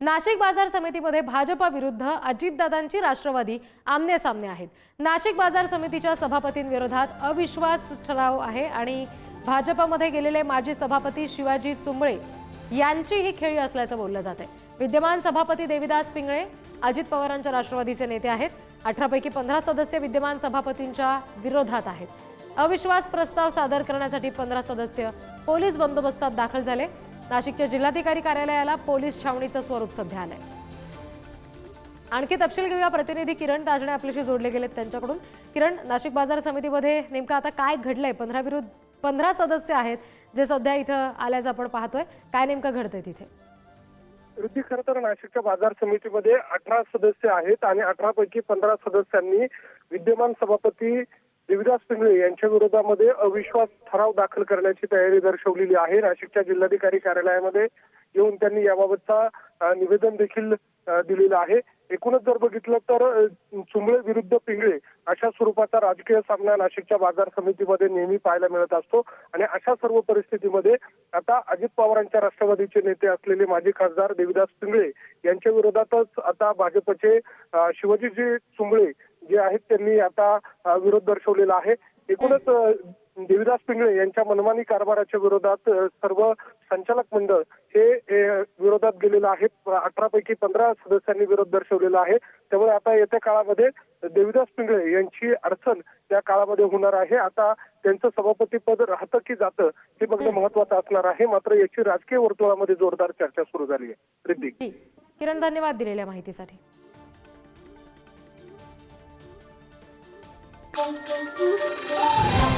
नाशिक बाजार समितीमध्ये भाजपा विरुद्ध अजितदादांची राष्ट्रवादी आमने सामने आहेत। नाशिक बाजार समितीच्या सभापतींविरोधात अविश्वास ठराव आहे आणि भाजपमध्ये गेलेले माजी सभापती शिवाजी चुंबळे यांची ही खेळी असल्याचं बोललं जात आहे। विद्यमान सभापती देविदास पिंगळे अजित पवारांच्या राष्ट्रवादीचे नेते आहेत। 18 पैकी 15 सदस्य विद्यमान सभापतींच्या विरोधात आहेत। अविश्वास प्रस्ताव सादर करण्यासाठी 15 सदस्य पोलीस बंदोबस्तात दाखल झाले। नाशिकच्या जिल्हाधिकारी कार्यालयाला पोलीस छावणीचं स्वरूप सध्या आलंय। आणखी तपशील घेऊया, प्रतिनिधी किरण ताजणे आपल्याशी जोडले गेलेत त्यांच्याकडून। किरण, नाशिक बाजार समितीमध्ये नेमकं आता काय घडलंय? 15 सदस्य आहेत जे सध्या इथं आल्याचं आपण पाहतोय, काय नेमकं घडतंय तिथे? वृद्धी खरं तर नाशिकच्या बाजार समितीमध्ये 18 सदस्य आहेत आणि 18 पैकी 15 सदस्यांनी विद्यमान सभापती देविदास पिंगळे यांच्या विरोधामध्ये अविश्वास ठराव दाखल करण्याची तयारी दर्शवलेली आहे। नाशिकच्या जिल्हाधिकारी कार्यालयामध्ये येऊन त्यांनी याबाबतचा निवेदन देखील दिलेलं आहे। एकूणच जर बघितलं तर चुंबळे विरुद्ध पिंगळे अशा स्वरूपाचा राजकीय सामना नाशिकच्या बाजार समितीमध्ये नेहमी पाहायला मिळत असतो आणि अशा सर्व परिस्थितीमध्ये आता अजित पवारांच्या राष्ट्रवादीचे नेते असलेले माजी खासदार देविदास पिंगळे यांच्या विरोधातच आता भाजपचे शिवाजीजी चुंबळे जे आहेत त्यांनी आता विरोध दर्शवलेला आहे। एकूणच देविदास पिंगळे यांच्या मनमानी कारभाराच्या विरोधात सर्व संचालक मंडळ हे विरोधात गेलेलं आहे। 18 पैकी 15 सदस्यांनी विरोध दर्शवलेला आहे। त्यामुळे आता येत्या काळामध्ये देविदास पिंगळे यांची अडचण त्या काळामध्ये होणार आहे। आता त्यांचं सभापती पद राहतं की जातं हे बघणं महत्वाचं असणार आहे। मात्र याची राजकीय वर्तुळामध्ये जोरदार चर्चा सुरू झाली आहे। रिद्धी, किरण, धन्यवाद दिलेल्या माहितीसाठी। Thank you.